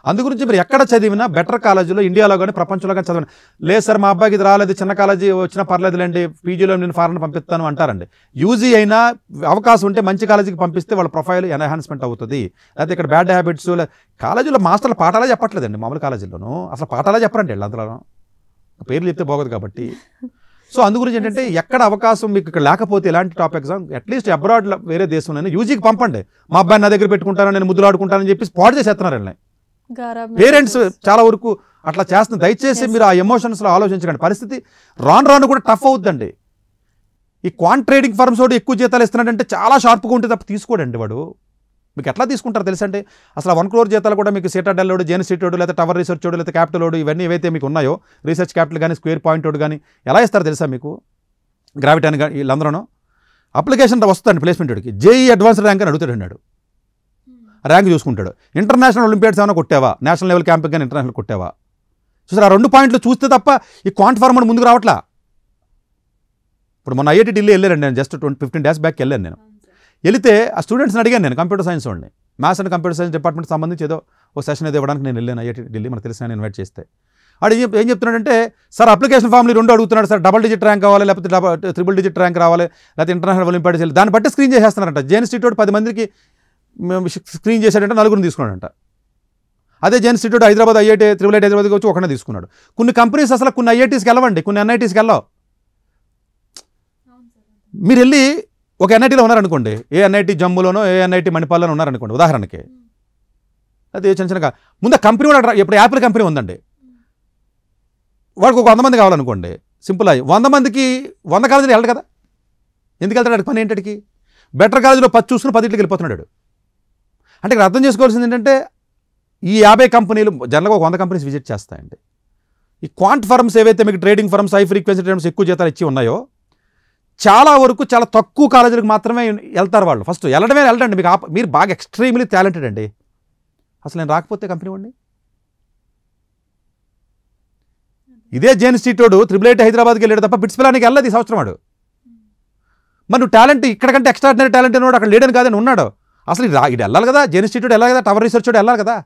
అందుగురించి మీరు ఎక్కడ చదివినా బెటర్ కాలేజీలో ఇండియాలో కానీ ప్రపంచంలో కానీ చదివిన లేదు సార్ మా అబ్బాయికి ఇది రాలేదు, చిన్న కాలేజీ వచ్చినా పర్లేదులేండి, పీజీలో నేను ఫారెన్ పంపిస్తాను అంటారండి. యూజీ అయినా అవకాశం ఉంటే మంచి కాలేజీకి పంపిస్తే వాళ్ళ ప్రొఫైల్ ఎన్హాన్స్మెంట్ అవుతుంది. లేకపోతే ఇక్కడ బ్యాడ్ హ్యాబిట్స్, కాలేజీలో మాస్టర్లు పాఠాలే చెప్పట్లేదండి, మామూలు కాలేజీలోనూ అసలు పాఠాలే చెప్పరండి వీళ్ళు, అందులో పేర్లు చెప్తే బాగోదు కాబట్టి సో అందు గురించి ఏంటంటే ఎక్కడ అవకాశం మీకు ఇక్కడ లేకపోతే ఇలాంటి టాప్ ఎగ్జామ్ అట్లీస్ట్ అబ్రాడ్ వేరే దేశంలోనే యూజీకి పంపండి. మా అబ్బాయి నా దగ్గర పెట్టుకుంటాను, నేను ముద్దులు ఆడుకుంటానని చెప్పి పాడు చేసేస్తున్నారండి పేరెంట్స్ చాలా వరకు అట్లా చేస్తున్నారు. దయచేసి మీరు ఆ ఎమోషన్స్లో ఆలోచించకండి. పరిస్థితి రాను రాను కూడా టఫ్ అవుతుందండి. ఈ క్వాంట్ ట్రేడింగ్ ఫర్మ్స్ వాడు ఎక్కువ జీతాలు ఇస్తున్నాడంటే చాలా షార్ప్గా ఉంటే తప్ప తీసుకోడండి వాడు. మీకు ఎట్లా తీసుకుంటారు తెలుసంటే అసలు 1 crore జీతాలు కూడా మీకు సిటాడెల్ వాడు, జెన్సిటీ వాడు, లేదా టవర్ రీసెర్చ్ వాడు, లేదా క్యాపిటల్ వాడు, ఇవన్నీ ఏవైతే మీకు ఉన్నాయో రీసెర్చ్ క్యాపిటల్ కానీ స్క్వేర్ పాయింట్ వాడు కానీ ఎలా ఇస్తారు తెలుసా మీకు? గ్రావిటీ కానీ వీళ్ళందరూ అప్లికేషన్ వస్తుందండి ప్లేస్మెంట్ వాడికి. జేఈ అడ్వాన్స్డ్ ర్యాంక్ అని అడుగుతాడు వాడు. ర్యాంక్ చూసుకుంటాడు. ఇంటర్నేషనల్ ఒలింపియాడ్స్ ఏమైనా కొట్టావా, నేషనల్ లెవెల్ క్యాంపింగ్ కానీ ఇంటర్నేషనల్ కొట్టావా చూసారు. ఆ 2 పాయింట్లు చూస్తే తప్ప ఈ క్వాంట్ ఫార్మ్ ముందుకు రావట్లా. ఇప్పుడు మొన్న ఐఐటి ఢిల్లీ వెళ్ళారండి, నేను జస్ట్ 15 days బ్యాక్ వెళ్ళాను. నేను వెళితే ఆ స్టూడెంట్స్ని అడిగాను, నేను కంప్యూటర్ సైన్స్ వాడిని, maths and computer science department సంబంధించి ఏదో ఒక సెషన్ ఏదో ఇవ్వడానికి నేను వెళ్ళాను ఐఐటి ఢిల్లీ. మనకు తెలిసిన ఇన్వైట్ చేస్తే ఆడు ఏం చెప్తున్నాడంటే, సార్ అప్లికేషన్ ఫామ్లు 2 అడుగుతున్నాడు సార్, డబుల్ డిజిట్ ర్యాంక్ కావాలి, లేకపోతే 3 digit ర్యాంక్ రావాలి, లేకపోతే ఇంటర్నేషనల్ ఒలింపియాడ్స్ వెళ్ళి దాన్ని బట్టి స్క్రీన్ చేసేస్తున్నారంట. జేఎన్ ఇన్స్టిట్యూట్ 10 మందికి స్క్రీన్ చేశాడంటే 4 తీసుకున్నాడంట. అదే జేఎన్ ఇన్స్టిట్యూట్ హైదరాబాద్ ఐఐటి హైదరాబాద్కి వచ్చి ఒకనే తీసుకున్నాడు. కొన్ని కంపెనీస్ అసలు కొన్ని ఐఐటీస్కి వెళ్ళవండి, కొన్ని ఎన్ఐటీస్కి వెళ్ళవు. మీరు వెళ్ళి ఒక ఎన్ఐటీలో ఉన్నారనుకోండి, ఏ ఎన్ఐటీ జమ్మూలోనో ఏ ఎన్ఐటీ మణిపాల్లోనో ఉన్నారనుకోండి ఉదాహరణకి, అదే చిన్నగా ముందు కంపెనీ కూడా ఇప్పుడు యాపిల్ కంపెనీ ఉందండి, వాడికి ఒక 100 మంది కావాలనుకోండి, సింపుల్ అయ్యి 100 మందికి 100 కాలేజీలు వెళ్ళడు కదా. ఎందుకు వెళ్తాడు పని ఏంటికి? బెటర్ కాలేజీలో 10 చూసుకుని 10 వెళ్ళిపోతున్నాడు. అంటే ఇక్కడ అర్థం చేసుకోవాల్సింది ఏంటంటే ఈ 50 కంపెనీలు జనరల్గా ఒక 100 కంపెనీస్ విజిట్ చేస్తాయండి. ఈ క్వాంట్ ఫర్మ్స్ ఏవైతే మీకు trading firms, high frequency traders ఎక్కువ జీతాలు ఇచ్చి ఉన్నాయో చాలా వరకు చాలా తక్కువ కాలేజీలకు మాత్రమే వెళ్తారు వాళ్ళు. ఫస్ట్ వెళ్ళండి మీకు మీరు బాగా ఎక్స్ట్రీమ్లీ టాలెంటెడ్ అండి, అసలు నేను రాకపోతే కంపెనీ వాడిని. ఇదే జేఎన్ ఇన్స్టిట్యూట్ IIIT హైదరాబాద్కి వెళ్ళాడు తప్ప బిట్స్ పిలానికి వెళ్ళదు ఈ సంవత్సరం వాడు. మరి నువ్వు టాలెంట్ ఇక్కడికంటే ఎక్స్ట్రాడినరీ టాలెంట్ ఉన్నాడు అక్కడ లేడని కాదని ఉన్నాడు. అసలు ఇది వెళ్ళాలి కదా, జేఎన్ ఇన్స్టిట్యూట్ వెళ్ళాలి కదా, టవర్ రీసెర్చ్ వెళ్ళాలి కదా.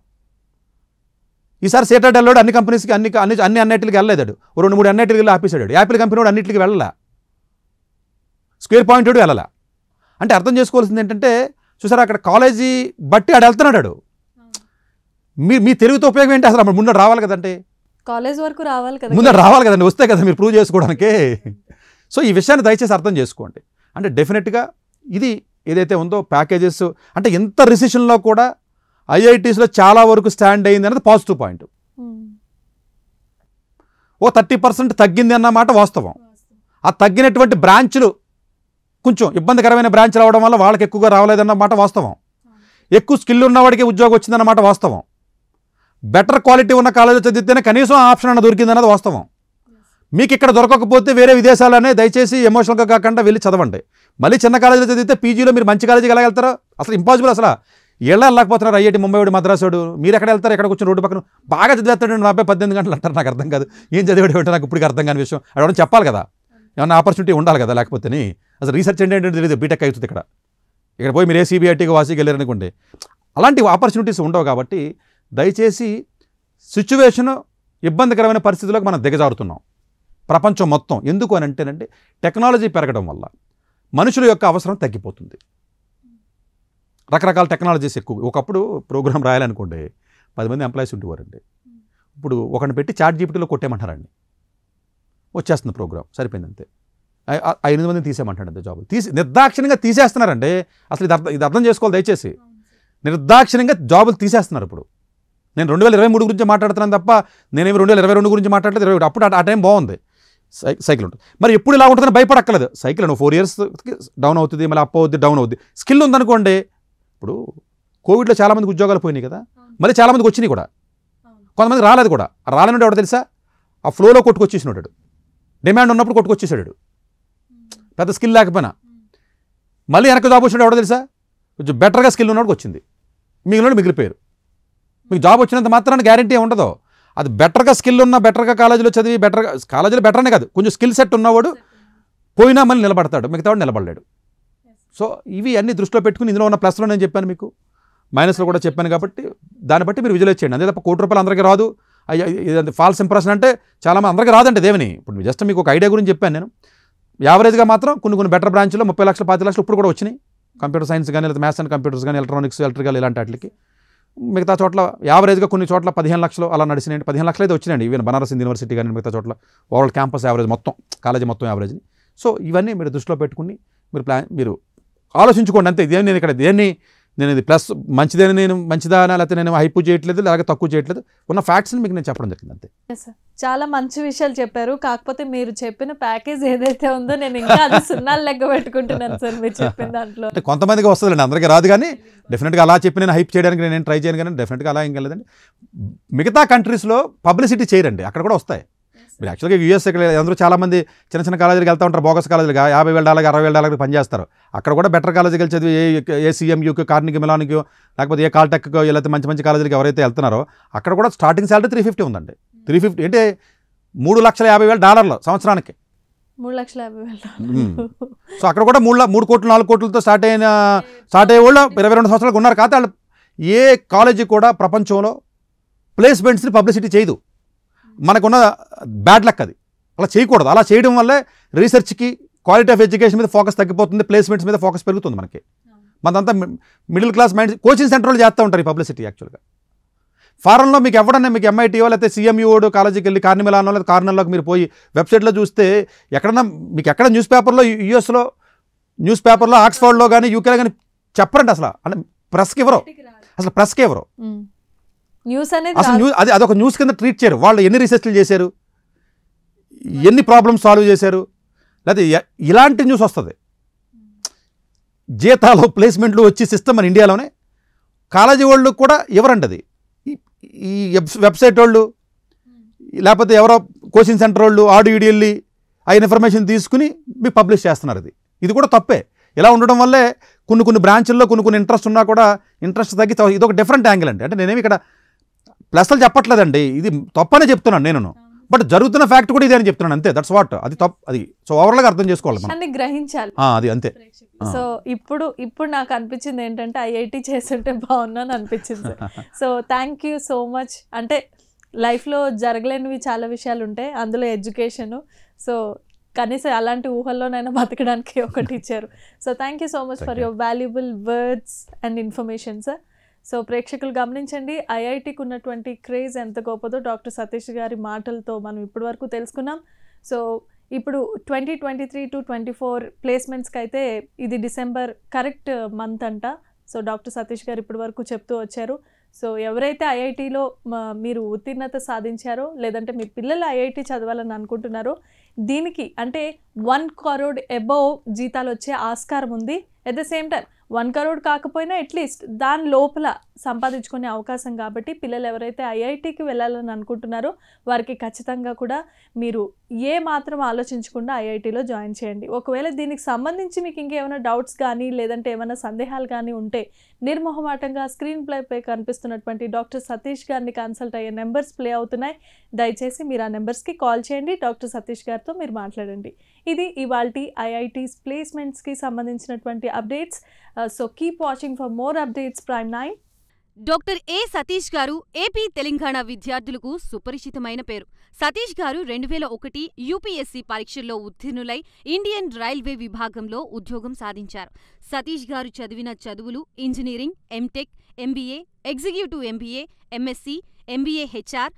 ఈసారి సేటెడ్ వెళ్ళాడు, అన్ని కంపెనీస్కి అన్ని అన్నిటికి వెళ్ళలేదాడు, 2-3 అన్నిటికి వెళ్ళి ఆపేసాడు. యాపిల్ కంపెనీ వాడు అన్నింటికి వెళ్ళాల, స్క్వేర్ పాయింట్ వాడు వెళ్ళాల. అంటే అర్థం చేసుకోవాల్సింది ఏంటంటే చూసారా, అక్కడ కాలేజీ బట్టి ఆడు వెళ్తున్నాడు. మీ తెలుగుతో ఉపయోగం ఏంటి అసలు? ముందు రావాలి కదంటే, కాలేజ్ వరకు రావాలి కదా, ముందు రావాలి కదండి, వస్తే కదా మీరు ప్రూవ్ చేసుకోవడానికి. సో ఈ విషయాన్ని దయచేసి అర్థం చేసుకోండి. అంటే డెఫినెట్గా ఇది ఏదైతే ఉందో ప్యాకేజెస్, అంటే ఎంత రిసెషన్లో కూడా ఐఐటీస్లో చాలా వరకు స్టాండ్ అయింది అనేది పాజిటివ్ పాయింట్. ఓ 30% తగ్గింది అన్నమాట వాస్తవం. ఆ తగ్గినటువంటి బ్రాంచ్లు కొంచెం ఇబ్బందికరమైన బ్రాంచ్లు అవడం వల్ల వాళ్ళకి ఎక్కువగా రావలేదన్నమాట వాస్తవం. ఎక్కువ స్కిల్ ఉన్నవాడికి ఉద్యోగం వచ్చిందన్నమాట వాస్తవం. బెటర్ క్వాలిటీ ఉన్న కాలేజీలో చదివితేనే కనీసం ఆప్షన్ అన్న దొరికిందన్నది వాస్తవం. మీకు ఇక్కడ దొరకకపోతే వేరే విదేశాలనే దయచేసి ఎమోషనల్గా కాకుండా వెళ్ళి చదవండి. మళ్ళీ చిన్న కాలేజీలో చదివితే పీజీలో మీరు మంచి కాలేజీకి ఎలా వెళ్తారో అసలు ఇంపాసిబుల్. అసలు వెళ్ళలేకపోతున్నారు. ఐఐటి ముంబై వాడు, మద్రాసు వాడు, మీరు ఎక్కడ వెళ్తారు? ఎక్కడ కూర్చొని రోడ్డు పక్కన బాగా చదివేస్తాడు, మా అబ్బాయి 18 గంటలు అంటారు. నాకు అర్థం కాదు, ఏం చదివాడు అంటే నాకు ఇప్పటికి అర్థం కాని విషయం. అక్కడ చెప్పాలి కదా, ఏమన్నా ఆపర్చునిటీ ఉండాలి కదా, లేకపోతే అసలు రీసెర్చ్ ఏంటంటే తెలియదు. బీటెక్ అవుతుంది ఇక్కడ పోయి మీరు ఏ సిబిఐటీకి వాసికి వెళ్ళారనుకోండి, అలాంటి ఆపర్చునిటీస్ ఉండవు. కాబట్టి దయచేసి సిచ్యువేషన్ ఇబ్బందికరమైన పరిస్థితుల్లోకి మనం దిగజారుతున్నాం ప్రపంచం మొత్తం. ఎందుకు అని అంటేనంటే టెక్నాలజీ పెరగడం వల్ల మనుషుల యొక్క అవసరం తగ్గిపోతుంది. రకరకాల టెక్నాలజీస్ ఎక్కువ. ఒకప్పుడు ప్రోగ్రామ్ రాయాలనుకోండి 10 మంది ఎంప్లాయీస్ ఉండేవారండి. ఇప్పుడు ఒకరిని పెట్టి చాట్ జీపీటీలో కొట్టేయమంటారండి, వచ్చేస్తుంది ప్రోగ్రామ్, సరిపోయింది అంతే. 8 మందిని తీసేయమంటాడు జాబులు, నిర్దాక్షిణ్యంగా తీసేస్తున్నారండి. అసలు ఇది అర్థం చేసుకోవాలి దయచేసి. నిర్దాక్షిణ్యంగా జాబులు తీసేస్తున్నారు. ఇప్పుడు నేను 2023 గురించి మాట్లాడుతున్నాను తప్ప నేనేమి 2022 గురించి మాట్లాడలేదు. 21 అప్పుడు ఆ టైం బాగుంది, సైకిల్ ఉంటుంది. మరి ఎప్పుడు ఇలా ఉంటుందని భయపడక్కర్లేదు. సైకిల్ 4 years డౌన్ అవుతుంది, మళ్ళీ అప్ అవుద్ది, డౌన్ అవుద్ది. స్కిల్ ఉందనుకోండి, ఇప్పుడు కోవిడ్లో చాలామందికి ఉద్యోగాలు పోయినాయి కదా, మళ్ళీ చాలామందికి వచ్చినాయి కూడా, కొంతమంది రాలేదు కూడా. రాలేనుంటే ఎవడో తెలుసా, ఆ ఫ్లోలో కొట్టుకొచ్చేసినాడు, డిమాండ్ ఉన్నప్పుడు కొట్టుకొచ్చేసాడు, పెద్ద స్కిల్ లేకపోయినా. మళ్ళీ వెనక్కి జాబ్ వచ్చినాడు ఎవడో తెలుసా, కొంచెం బెటర్గా స్కిల్ ఉన్నవాడికి వచ్చింది, మిగిలిపోయారు. మీకు జాబ్ వచ్చినంత మాత్రాన్ని గ్యారంటీ ఉండదు. అది బెటర్గా స్కిల్ ఉన్న, బెటర్గా కాలేజీలో చదివి, కాలేజీలో బెటర్ అనే కాదు, కొంచెం స్కిల్ సెట్ ఉన్నవాడు పోయినా మళ్ళీ నిలబడతాడు, మిగతావాడు నిలబడలేడు. సో ఇవి అన్ని దృష్టిలో పెట్టుకుని ఇందులో ఉన్న ప్లస్లో నేను చెప్పాను, మీకు మైనస్లో కూడా చెప్పాను. కాబట్టి దాన్ని బట్టి మీరు విజువలైజ్ చేయండి. అంతే తప్ప ₹1 అందరికీ రాదు, ఇది ఫాల్స్ ఇంప్రెషన్ అంటే చాలామంది అందరికీ రాదంటే దేవని. ఇప్పుడు జస్ట్ మీకు ఒక ఐడియా గురించి చెప్పాను నేను. యావరేజ్గా మాత్రం కొన్ని బెటర్ బ్రాంచ్లో 30 లక్షలు 25 లక్షలు ఇప్పుడు కూడా వచ్చినాయి. కంప్యూటర్ సైన్స్ కానీ, లేదా మ్యాథ్స్ అండ్ కంప్యూటర్స్ కానీ, ఎలక్ట్రానిక్స్, ఎలక్ట్రికల్ ఇలాంటి వాటికి. మిగతా చోట్ల యావరేజ్గా కొన్ని చోట్ల 15 లక్షలు అలా నడిచినాయండి. 15 లక్షలు అయితే వచ్చినాయండి. ఈవెన్ బనారస్ హిందూ యూనివర్సిటీ కానీ మిగతా చోట్ల ఓవరాల్ క్యాంపస్ యావరేజ్ మొత్తం కాలేజీ మొత్తం యావరేజ్ని. సో ఇవన్నీ మీరు దృష్టిలో పెట్టుకుని మీరు ఆలోచించుకోండి అంతే. ఇదేం నేను ఇక్కడ నేను ఇది ప్లస్ మంచిదని నేను మంచిదానా లేకపోతే నేను హైప్ చేయట్లేదు అలాగే తక్కువ చేయట్లేదు, ఉన్న ఫ్యాక్ట్స్ని మీకు నేను చెప్పడం జరిగింది అంతే. చాలా మంచి విషయాలు చెప్పారు. కాకపోతే మీరు చెప్పిన ప్యాకేజ్ ఏదైతే ఉందో నేను ఇంకా అది సున్నాలు లెక్క పెట్టుకుంటున్నాను సార్ మీరు చెప్పిన దాంట్లో. అంటే కొంతమందికి వస్తుందండి, అందరికీ రాదు. కానీ డెఫినెట్గా అలా చెప్పి నేను హైప్ చేయడానికి నేను ట్రై చేయను. కానీ డెఫినెట్గా అలా ఏం లేదండి. మిగతా కంట్రీస్లో పబ్లిసిటీ చేయరండి, అక్కడ కూడా వస్తాయి. మీరు యాక్చువల్గా యూఎస్ ఇక్కడ అందరూ చాలామంది చిన్న చిన్న కాలేజీకి వెళ్తూ ఉంటారు, బోగస్ కాలేజీలుగా $50,000 $60,000 పనిచేస్తారు. అక్కడ కూడా బెటర్ కాలేజీకి వెళ్ళి చదివి ఏ CMUకి కార్నికి మిలానికి లేకపోతే ఏ కాల్టెక్కో లేకపోతే మంచి మంచి కాలేజీలకి ఎవరైతే వెళ్తున్నారో అక్కడ కూడా స్టార్టింగ్ శాలరీ 350 ఉందండి. 350 అంటే $3,50,000 సంవత్సరానికి. 3,50,000. సో అక్కడ కూడా 3 కోట్లు 4 కోట్లతో స్టార్ట్ అయ్యే వాళ్ళు 22 సంవత్సరాలకు ఉన్నారు. కాకపోతే వాళ్ళు ఏ కాలేజీ కూడా ప్రపంచంలో ప్లేస్మెంట్స్ని పబ్లిసిటీ చేయదు. మనకున్న బ్యాడ్ లక్ అది, అలా చేయకూడదు. అలా చేయడం వల్లే రీసెర్చ్కి క్వాలిటీ ఆఫ్ ఎడ్యుకేషన్ మీద ఫోకస్ తగ్గిపోతుంది, ప్లేస్మెంట్స్ మీద ఫోకస్ పెరుగుతుంది. మనదంతా మిడిల్ క్లాస్ మైండ్. కోచింగ్ సెంటర్లో చేస్తూ ఉంటారు ఈ పబ్లిసిటీ. యాక్చువల్గా ఫారెన్లో మీకు ఎవడన్నా మీకు MITO లేకపోతే CMU కాలేజీకి వెళ్ళి కార్నిమిలానో లేదా కార్నర్లోకి మీరు పోయి వెబ్సైట్లో చూస్తే ఎక్కడన్నా మీకు ఎక్కడ న్యూస్ పేపర్లో యూఎస్లో న్యూస్ పేపర్లో ఆక్స్ఫర్డ్లో కానీ యూకేలో కానీ చెప్పరండి అసలు. అంటే ప్రెస్కి ఎవరో అసలు ప్రెస్కి ఎవరో న్యూస్ అనేది అసలు అది అదొక న్యూస్ కింద ట్రీట్ చేయరు. వాళ్ళు ఎన్ని రీసెర్చ్లు చేశారు, ఎన్ని ప్రాబ్లమ్స్ సాల్వ్ చేశారు, లేకపోతే ఇలాంటి న్యూస్ వస్తుంది. జీతాలు ప్లేస్మెంట్లు వచ్చి సిస్టమ్ మన ఇండియాలోనే కాలేజీ వాళ్ళు కూడా ఎవరండి అది ఈ వెబ్సైట్ వాళ్ళు లేకపోతే ఎవరో కోచింగ్ సెంటర్ వాళ్ళు ఆడియో వెళ్ళి ఆ ఇన్ఫర్మేషన్ తీసుకుని మీకు పబ్లిష్ చేస్తున్నారు. ఇది కూడా తప్పే. ఇలా ఉండడం వల్లే కొన్ని బ్రాంచుల్లో కొన్ని ఇంట్రెస్ట్ ఉన్నా కూడా ఇంట్రెస్ట్ తగ్గి ఇది ఒక డిఫరెంట్ యాంగిల్ అండి. అంటే నేనేమి ఇక్కడ ప్లస్లు చెప్పట్లేదండి, ఇది తప్పనే చెప్తున్నాను నేను. బట్ జరుగుతున్న ఫ్యాక్ట్ కూడా ఇదే అని చెప్తున్నాను అంతే. That's what. అది తప్పు. అది సో ఓవరాల్గా అర్థం చేసుకోవాలి మనం, గ్రహించాలి. అది అంతే. సో ఇప్పుడు నాకు అనిపించింది ఏంటంటే IIT చేస్తుంటే బాగున్నాను అనిపించింది. So thank you so much. అంటే లైఫ్లో జరగలేనివి చాలా విషయాలు ఉంటాయి, అందులో ఎడ్యుకేషను. సో కనీసం అలాంటి ఊహల్లోనైనా బతకడానికి ఒకటి ఇచ్చారు. So thank you so much for your valuable words and information sir. So ప్రేక్షకులు గమనించండి, IITకి ఉన్నటువంటి క్రేజ్ ఎంత గొప్పదో డాక్టర్ సతీష్ గారి మాటలతో మనం ఇప్పటి వరకు తెలుసుకున్నాం. సో ఇప్పుడు 2023 to 24 ప్లేస్మెంట్స్కి అయితే ఇది డిసెంబర్ కరెక్ట్ మంత్ అంట. సో డాక్టర్ సతీష్ గారు ఇప్పటి వరకు చెప్తూ వచ్చారు. సో ఎవరైతే IITలో మీరు ఉత్తీర్ణత సాధించారో లేదంటే మీ పిల్లలు IIT చదవాలని అనుకుంటున్నారో దీనికి అంటే 1 crore అబోవ్ జీతాలు వచ్చే ఆస్కారం ఉంది. At the same time 1 crore కాకపోయినా అట్లీస్ట్ దాని లోపల సంపాదించుకునే అవకాశం. కాబట్టి పిల్లలు ఎవరైతే IITకి వెళ్ళాలని అనుకుంటున్నారో వారికి ఖచ్చితంగా కూడా మీరు ఏ మాత్రం ఆలోచించకుండా IITలో జాయిన్ చేయండి. ఒకవేళ దీనికి సంబంధించి మీకు ఇంకేమైనా డౌట్స్ కానీ లేదంటే ఏమైనా సందేహాలు కానీ ఉంటే నిర్మోహమాటంగా స్క్రీన్ ప్లేపై కనిపిస్తున్నటువంటి డాక్టర్ సతీష్ గారిని కన్సల్ట్ అయ్యే నెంబర్స్ ప్లే అవుతున్నాయి. దయచేసి మీరు ఆ నెంబర్స్కి కాల్ చేయండి, డాక్టర్ సతీష్ గారితో మీరు మాట్లాడండి. ఇది ఇవాల్టి IITs ప్లేస్మెంట్స్కి సంబంధించినటువంటి updates. So keep watching for more updates prime 9. Doctor ఏ సతీష్ గారు ఏపీ తెలంగాణ విద్యార్థులకు సుపరిచితమైన పేరు. సతీష్ గారు 2001 UPSC పరీక్షల్లో ఉత్తీర్ణులై ఇండియన్ రైల్వే విభాగంలో ఉద్యోగం సాధించారు. సతీష్ గారు చదివిన చదువులు engineering, MTech, MBA, executive MBA, MSc, MBA HR,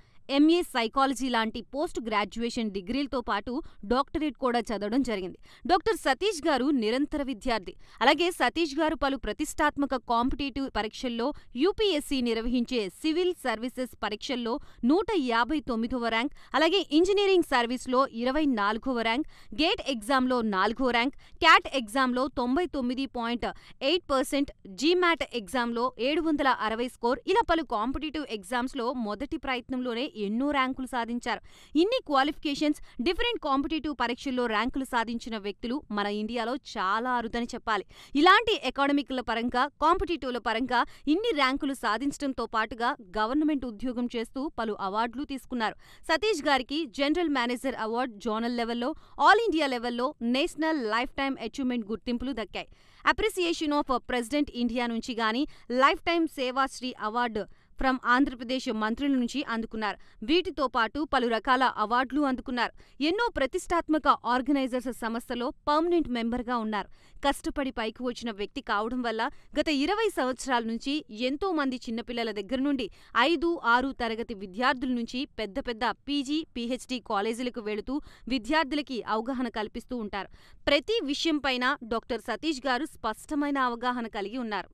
MA psychology లాంటి పోస్ట్ గ్రాడ్యుయేషన్ డిగ్రీలతో పాటు డాక్టరేట్ కూడా చదవడం జరిగింది. డాక్టర్ సతీష్ గారు నిరంతర విద్యార్థి. అలాగే సతీష్ గారు పలు ప్రతిష్టాత్మక కాంపిటేటివ్ పరీక్షల్లో UPSC నిర్వహించే సివిల్ సర్వీసెస్ పరీక్షల్లో 159వ ర్యాంక్, అలాగే ఇంజనీరింగ్ సర్వీస్లో 24వ ర్యాంక్, గేట్ ఎగ్జామ్లో 4వ ర్యాంక్, క్యాట్ ఎగ్జామ్లో 99.8%, GMAT ఎగ్జామ్లో 760 స్కోర్, ఇలా పలు కాంపిటేటివ్ ఎగ్జామ్స్లో మొదటి ప్రయత్నంలోనే ఎన్నో ర్యాంకులు సాధించారు. ఇన్ని క్వాలిఫికేషన్స్, డిఫరెంట్ కాంపిటేటివ్ పరీక్షల్లో ర్యాంకులు సాధించిన వ్యక్తులు మన ఇండియాలో చాలా అరుదని చెప్పాలి. ఇలాంటి అకాడమిక్ల పరంగా, కాంపిటేటివ్ల పరంగా ఇన్ని ర్యాంకులు సాధించడంతో పాటుగా గవర్నమెంట్ ఉద్యోగం చేస్తూ పలు అవార్డులు తీసుకున్నారు. సతీష్ గారికి జనరల్ మేనేజర్ అవార్డు జోనల్ లెవెల్లో, ఆల్ ఇండియా లెవెల్లో నేషనల్ లైఫ్ టైమ్ అచీవ్మెంట్ గుర్తింపులు దక్కాయి. అప్రిసియేషన్ ఆఫ్ ప్రెసిడెంట్ ఇండియా నుంచి గానీ, lifetime Sevashri award from Andhra Pradesh మంత్రుల నుంచి అందుకున్నారు. వీటితో పాటు పలు రకాల అవార్డులు అందుకున్నారు. ఎన్నో ప్రతిష్టాత్మక ఆర్గనైజర్స్ సంస్థలో పర్మనెంట్ మెంబర్గా ఉన్నారు. కష్టపడి పైకి వచ్చిన వ్యక్తి కావడం వల్ల గత 20 సంవత్సరాల నుంచి ఎంతో మంది చిన్నపిల్లల దగ్గర నుండి 5, 6 తరగతి విద్యార్థుల నుంచి పెద్ద పెద్ద పీజీ, పీహెచ్డీ కాలేజీలకు వెళుతూ విద్యార్థులకి అవగాహన కల్పిస్తూ ఉంటారు. ప్రతి విషయంపైన డాక్టర్ సతీష్ గారు స్పష్టమైన అవగాహన కలిగి ఉన్నారు.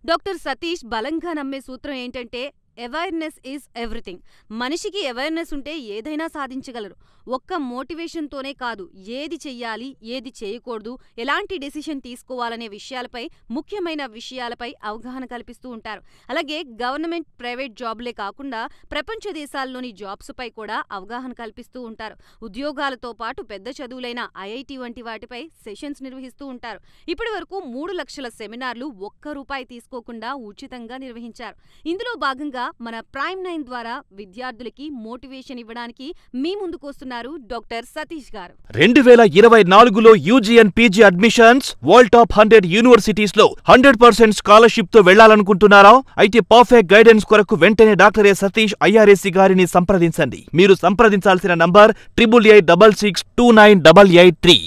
డాక్టర్ సతీష్ బలంగా నమ్మే సూత్రం ఏంటంటే అవేర్నెస్ ఈజ్ ఎవ్రీథింగ్. మనిషికి అవేర్నెస్ ఉంటే ఏదైనా సాధించగలరు. ఒక్క మోటివేషన్తోనే కాదు, ఏది చెయ్యాలి, ఏది చేయకూడదు, ఎలాంటి డెసిషన్ తీసుకోవాలనే విషయాలపై, ముఖ్యమైన విషయాలపై అవగాహన కల్పిస్తూ ఉంటారు. అలాగే గవర్నమెంట్, ప్రైవేట్ జాబులే కాకుండా ప్రపంచ దేశాల్లోని జాబ్స్పై కూడా అవగాహన కల్పిస్తూ ఉంటారు. ఉద్యోగాలతో పాటు పెద్ద చదువులైన ఐఐటి వంటి వాటిపై సెషన్స్ నిర్వహిస్తూ ఉంటారు. ఇప్పటి వరకు 3 లక్షల సెమినార్లు ₹1 తీసుకోకుండా ఉచితంగా నిర్వహించారు. ఇందులో భాగంగా మన ప్రైమ్ 9 ద్వారా విద్యార్థులకి మోటివేషన్ ఇవ్వడానికి మీ ముందుకొస్తున్నారు డాక్టర్ సతీష్ గారు. 2024లో UG and PG admissions world top 100 universities లో 100% స్కాలర్షిప్ తో వెళ్లాలనుకుంటున్నారా? అయితే పర్ఫెక్ట్ గైడెన్స్ కొరకు వెంటనే డాక్టర్ సతీష్ ఐఆర్ఎస్సి గారిని సంప్రదించండి. మీరు సంప్రదించాల్సిన నంబర్ 8886698883.